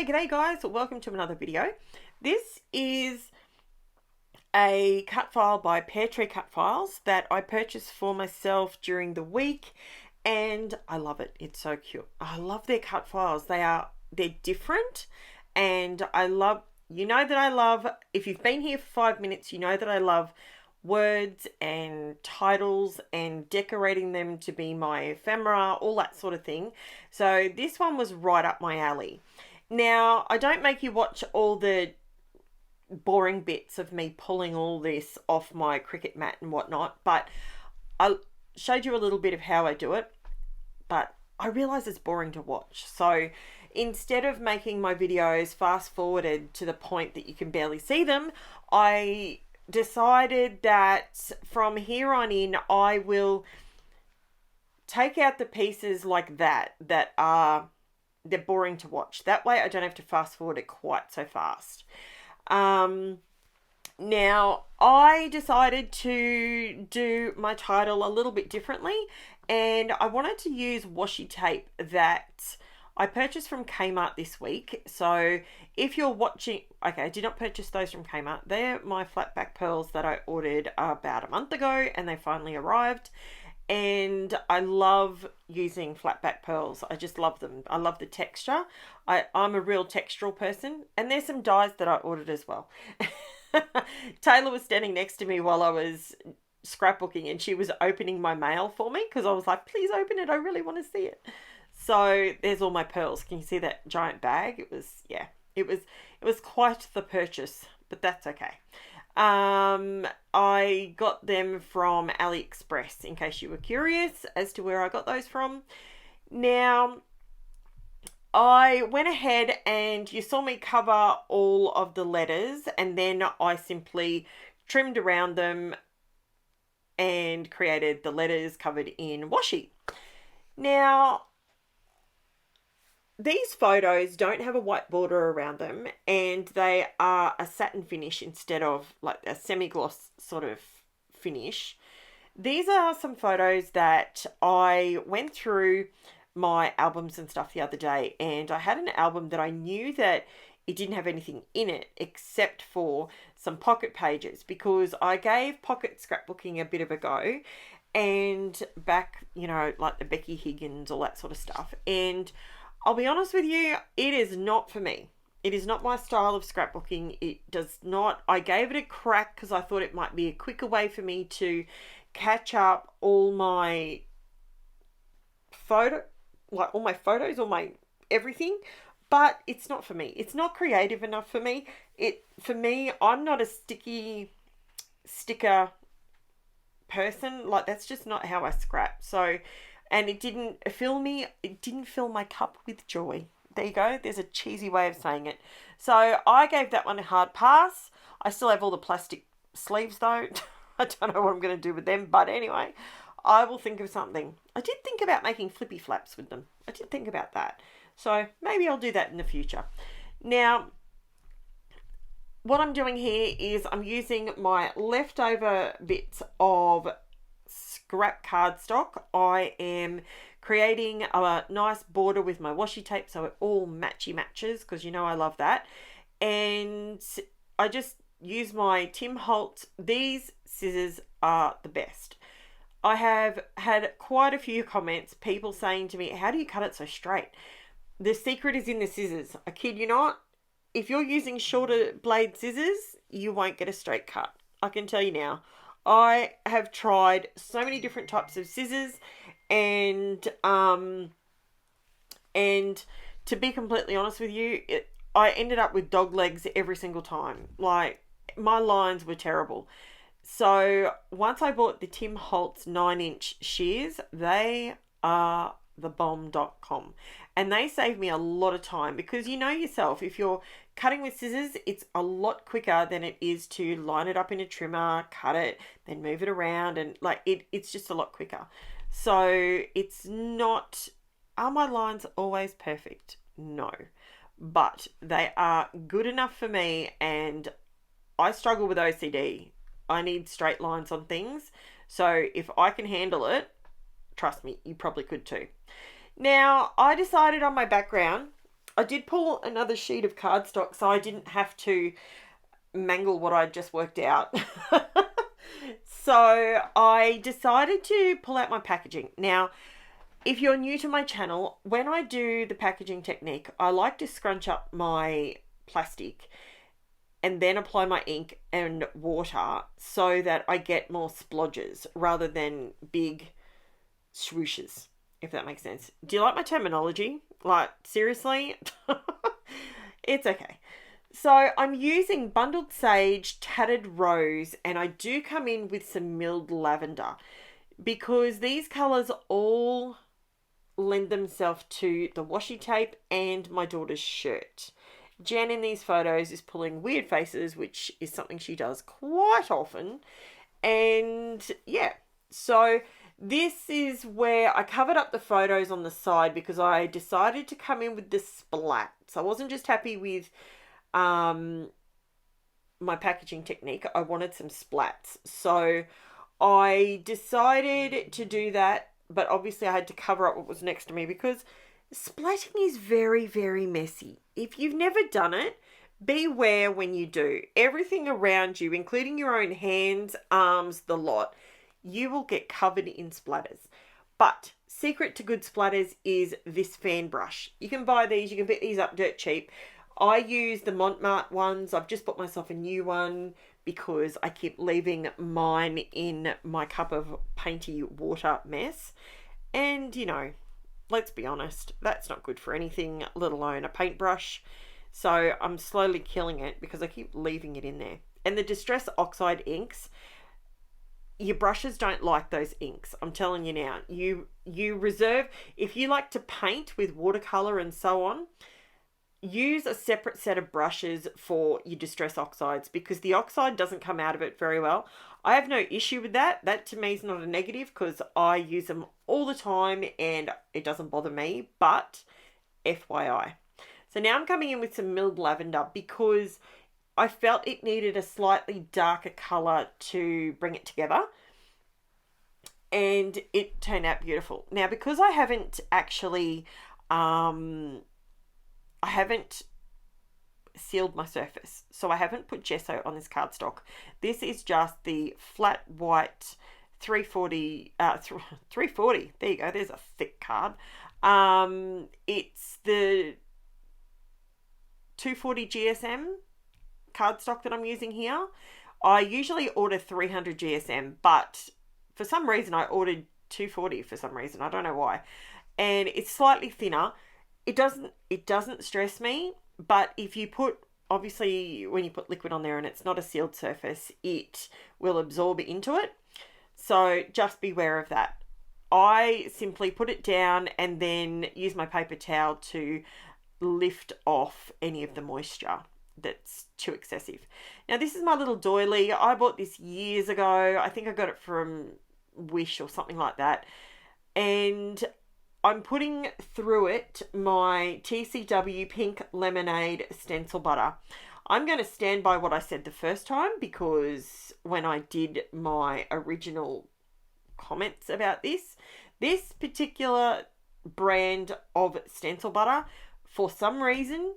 G'day guys, welcome to another video. This is a cut file by Peartree Cut Files that I purchased for myself during the week, and I love it. It's so cute. I love their cut files. They're different, and I love, if you've been here for 5 minutes, you know that I love words and titles and decorating them to be my ephemera, all that sort of thing. So this one was right up my alley. Now, I don't make you watch all the boring bits of me pulling all this off my Cricut mat and whatnot, but I showed you a little bit of how I do it, but I realize it's boring to watch. So instead of making my videos fast forwarded to the point that you can barely see them, I decided that from here on in, I will take out the pieces like that are they're boring to watch. That way I don't have to fast forward it quite so fast. Now, I decided to do my title a little bit differently, and I wanted to use washi tape that I purchased from Kmart this week. So if you're watching, okay, I did not purchase those from Kmart. They're my flat back pearls that I ordered about a month ago, and they finally arrived. And I love using flat back pearls. I just love them. I love the texture. I'm a real textural person, and there's some dies that I ordered as well. Taylor was standing next to me while I was scrapbooking, and she was opening my mail for me because I was like, please open it. I really want to see it. So there's all my pearls. Can you see that giant bag? It was quite the purchase, but that's okay. I got them from AliExpress, in case you were curious as to where I got those from. Now, I went ahead and you saw me cover all of the letters, and then I simply trimmed around them and created the letters covered in washi. Now, these photos don't have a white border around them, and they are a satin finish instead of like a semi-gloss sort of finish. These are some photos that I went through my albums and stuff the other day, and I had an album that I knew that it didn't have anything in it except for some pocket pages, because I gave pocket scrapbooking a bit of a go, and back, like the Becky Higgins, all that sort of stuff. And I'll be honest with you, it is not for me. It is not my style of scrapbooking. It does not. I gave it a crack because I thought it might be a quicker way for me to catch up all my photos, all my everything. But it's not for me. It's not creative enough for me. For me, I'm not a sticker person. Like, that's just not how I scrap. So, and it didn't fill my cup with joy. There you go. There's a cheesy way of saying it. So I gave that one a hard pass. I still have all the plastic sleeves though. I don't know what I'm going to do with them. But anyway, I will think of something. I did think about making flippy flaps with them. I did think about that. So maybe I'll do that in the future. Now, what I'm doing here is I'm using my leftover bits of scrap cardstock. I am creating a nice border with my washi tape so it all matches, because I love that. And I just use my Tim Holtz. These scissors are the best. I have had quite a few comments, people saying to me, how do you cut it so straight? The secret is in the scissors. I kid you not. If you're using shorter blade scissors, you won't get a straight cut. I can tell you now. I have tried so many different types of scissors, and to be completely honest with you, I ended up with dog legs every single time. Like, my lines were terrible. So once I bought the Tim Holtz 9-inch shears, they are the bomb.com, and they save me a lot of time, because yourself, if you're cutting with scissors, it's a lot quicker than it is to line it up in a trimmer, cut it, then move it around, and it's just a lot quicker. So it's not, are my lines always perfect? No, but they are good enough for me, and I struggle with OCD. I need straight lines on things. So if I can handle it, trust me, you probably could too. Now, I decided on my background, I did pull another sheet of cardstock so I didn't have to mangle what I'd just worked out. So I decided to pull out my packaging. Now, if you're new to my channel, when I do the packaging technique, I like to scrunch up my plastic and then apply my ink and water so that I get more splodges rather than big swooshes, if that makes sense. Do you like my terminology? Like, seriously? It's okay. So I'm using bundled sage, tattered rose, and I do come in with some milled lavender because these colours all lend themselves to the washi tape and my daughter's shirt. Jen in these photos is pulling weird faces, which is something she does quite often. And yeah, so this is where I covered up the photos on the side because I decided to come in with the splats. I wasn't just happy with my packaging technique. I wanted some splats. So I decided to do that, but obviously I had to cover up what was next to me because splatting is very, very messy. If you've never done it, beware when you do. Everything around you, including your own hands, arms, the lot, you will get covered in splatters. But secret to good splatters is this fan brush. You can buy these, you can pick these up dirt cheap. I use the Montmartre ones. I've just bought myself a new one because I keep leaving mine in my cup of painty water mess. And, you know, let's be honest, that's not good for anything, let alone a paintbrush. So I'm slowly killing it because I keep leaving it in there. And the Distress Oxide inks, your brushes don't like those inks. I'm telling you now. You reserve, if you like to paint with watercolor and so on, use a separate set of brushes for your Distress Oxides because the oxide doesn't come out of it very well. I have no issue with that. That to me is not a negative because I use them all the time and it doesn't bother me, but FYI. So now I'm coming in with some milled lavender because I felt it needed a slightly darker colour to bring it together. And it turned out beautiful. Now, because I haven't actually, I haven't sealed my surface. So I haven't put gesso on this cardstock. This is just the flat white 340, 340. There you go. There's a thick card. It's the 240 GSM cardstock that I'm using here. I usually order 300 GSM, but for some reason I ordered 240 for some reason. I don't know why. And it's slightly thinner. It doesn't stress me, but if you put, obviously when you put liquid on there and it's not a sealed surface, it will absorb into it. So just beware of that. I simply put it down and then use my paper towel to lift off any of the moisture that's too excessive. Now this is my little doily. I bought this years ago. I think I got it from Wish or something like that. And I'm putting through it my TCW Pink Lemonade stencil butter. I'm going to stand by what I said the first time because when I did my original comments about this particular brand of stencil butter, for some reason,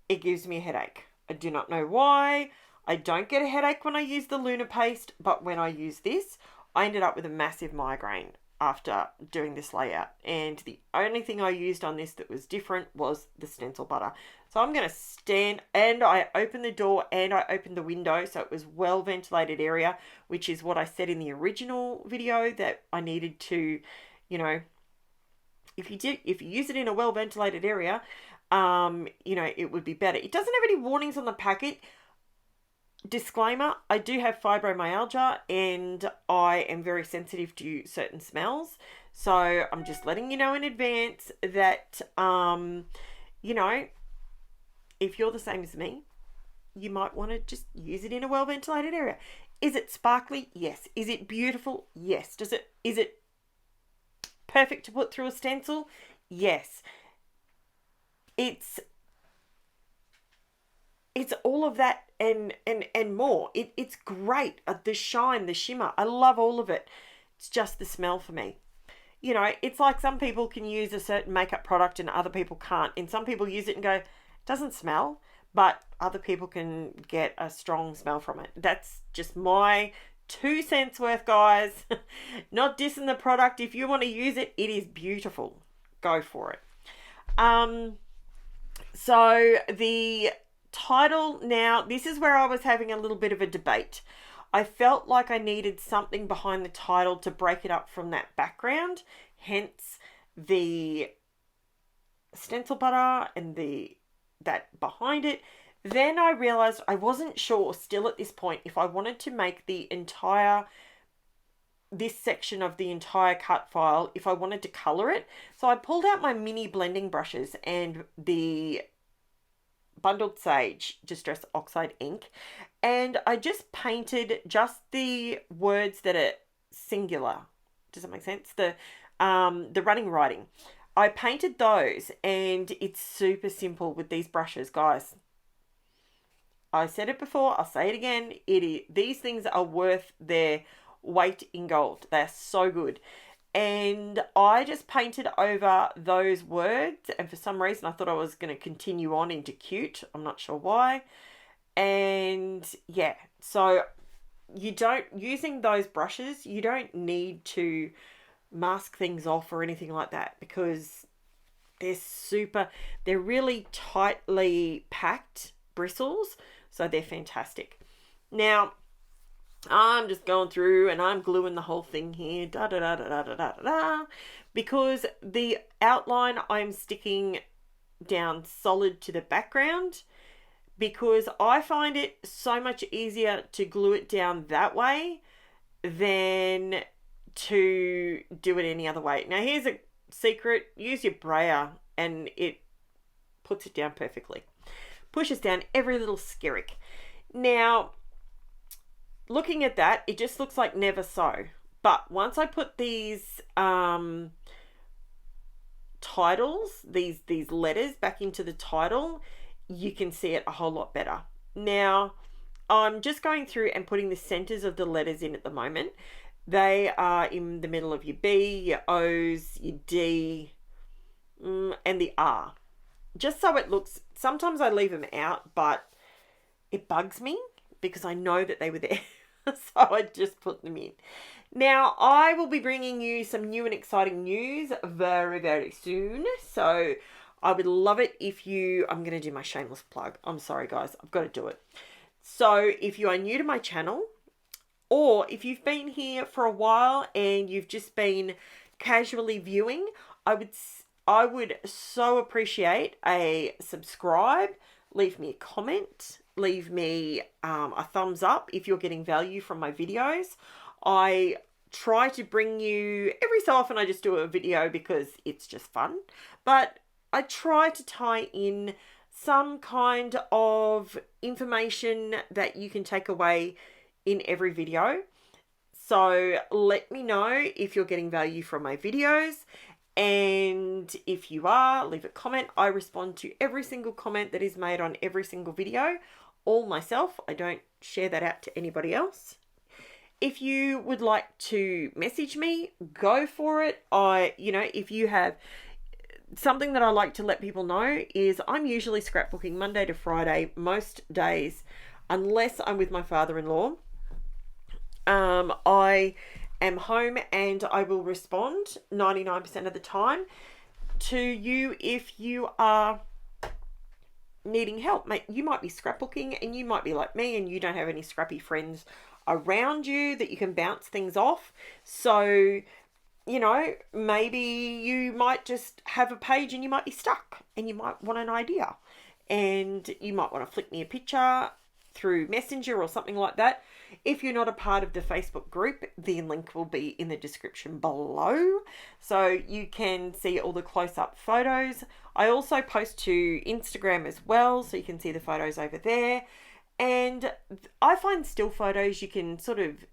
it gives me a headache. I do not know why. I don't get a headache when I use the Luna paste, but when I use this, I ended up with a massive migraine after doing this layout. And the only thing I used on this that was different was the stencil butter. So I'm going to stand, and I opened the door and I opened the window, so it was well ventilated area, which is what I said in the original video that I needed to, you know, if you use it in a well ventilated area, you know, it would be better. It doesn't have any warnings on the packet. Disclaimer, I do have fibromyalgia and I am very sensitive to certain smells. So I'm just letting you know in advance that, you know, if you're the same as me, you might want to just use it in a well ventilated area. Is it sparkly? Yes. Is it beautiful? Yes. Is it perfect to put through a stencil? Yes. It's all of that and more. It's great. The shine, the shimmer. I love all of it. It's just the smell for me. you know, it's like some people can use a certain makeup product and other people can't. And some people use it and go, it doesn't smell, but other people can get a strong smell from it. That's just my 2 cents worth, guys. Not dissing the product. If you want to use it, it is beautiful. Go for it. So the title, now this is where I was having a little bit of a debate. I felt like I needed something behind the title to break it up from that background, hence the stencil butter and that behind it. Then I realized I wasn't sure still at this point if I wanted to make this section of the entire cut file, if I wanted to color it. So I pulled out my mini blending brushes and the Bundled Sage Distress Oxide ink, and I just painted just the words that are singular. Does that make sense? The running writing. I painted those, and it's super simple with these brushes, guys. I said it before, I'll say it again. These things are worth their weight in gold. They're so good. And I just painted over those words, and for some reason I thought I was going to continue on into cute. I'm not sure why. And yeah, so using those brushes, you don't need to mask things off or anything like that, because they're really tightly packed bristles, so they're fantastic. Now, I'm just going through and I'm gluing the whole thing here, because the outline I'm sticking down solid to the background, because I find it so much easier to glue it down that way than to do it any other way. Now, here's a secret. Use your brayer and it puts it down perfectly. Pushes down every little skerrick. Now, looking at that, it just looks like never so. But once I put these titles, these letters back into the title, you can see it a whole lot better. Now, I'm just going through and putting the centers of the letters in at the moment. They are in the middle of your B, your O's, your D, and the R. Just so it looks, sometimes I leave them out, but it bugs me because I know that they were there. So I just put them in. Now, I will be bringing you some new and exciting news very, very soon. So I would love it if I'm going to do my shameless plug. I'm sorry, guys. I've got to do it. So if you are new to my channel, or if you've been here for a while and you've just been casually viewing, I would so appreciate a subscribe. Leave me a comment. Leave me a thumbs up if you're getting value from my videos. I try to bring you, every so often I just do a video because it's just fun, but I try to tie in some kind of information that you can take away in every video. So let me know if you're getting value from my videos, and if you are, leave a comment. I respond to every single comment that is made on every single video, all myself. I don't share that out to anybody else. If you would like to message me, go for it. If you have something that I like to let people know, is I'm usually scrapbooking Monday to Friday most days, unless I'm with my father-in-law. I am home and I will respond 99% of the time to you if you are needing help. Mate, you might be scrapbooking and you might be like me and you don't have any scrappy friends around you that you can bounce things off. So, maybe you might just have a page and you might be stuck and you might want an idea, and you might want to flick me a picture through Messenger or something like that. If you're not a part of the Facebook group, the link will be in the description below, so you can see all the close-up photos. I also post to Instagram as well, so you can see the photos over there. And I find still photos, you can sort of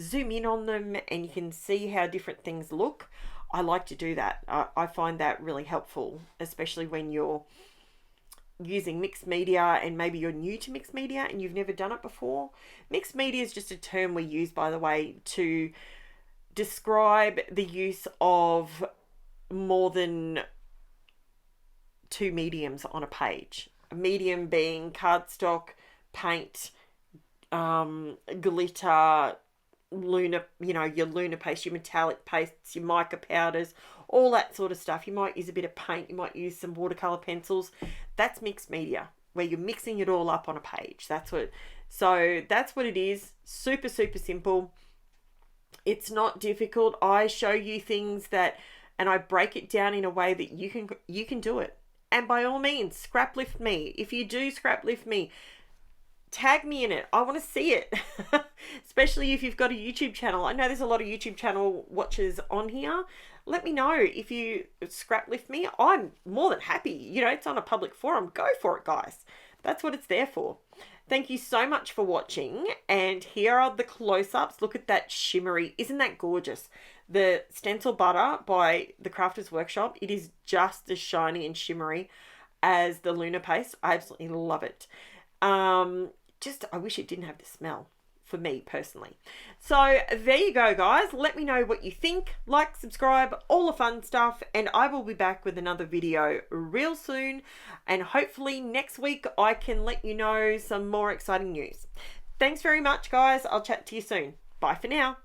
zoom in on them and you can see how different things look. I like to do that. I find that really helpful, especially when you're using mixed media and maybe you're new to mixed media and you've never done it before. Mixed media is just a term we use, by the way, to describe the use of more than two mediums on a page. A medium being cardstock, paint, glitter, lunar, your lunar paste, your metallic pastes, your mica powders, all that sort of stuff. You might use a bit of paint, you might use some watercolor pencils. That's mixed media, where you're mixing it all up on a page. That's what it is. Super, super simple. It's not difficult. I show you things and I break it down in a way that you can do it. And by all means, scrap lift me. If you do scrap lift me, tag me in it. I want to see it. Especially if you've got a YouTube channel. I know there's a lot of YouTube channel watchers on here. Let me know if you scrap lift me. I'm more than happy. It's on a public forum. Go for it, guys. That's what it's there for. Thank you so much for watching. And here are the close-ups. Look at that shimmery. Isn't that gorgeous? The stencil butter by the Crafters Workshop. It is just as shiny and shimmery as the Lunar paste. I absolutely love it. I wish it didn't have the smell, for me personally. So there you go, guys. Let me know what you think. Like, subscribe, all the fun stuff, and I will be back with another video real soon. And hopefully next week I can let you know some more exciting news. Thanks very much, guys. I'll chat to you soon. Bye for now.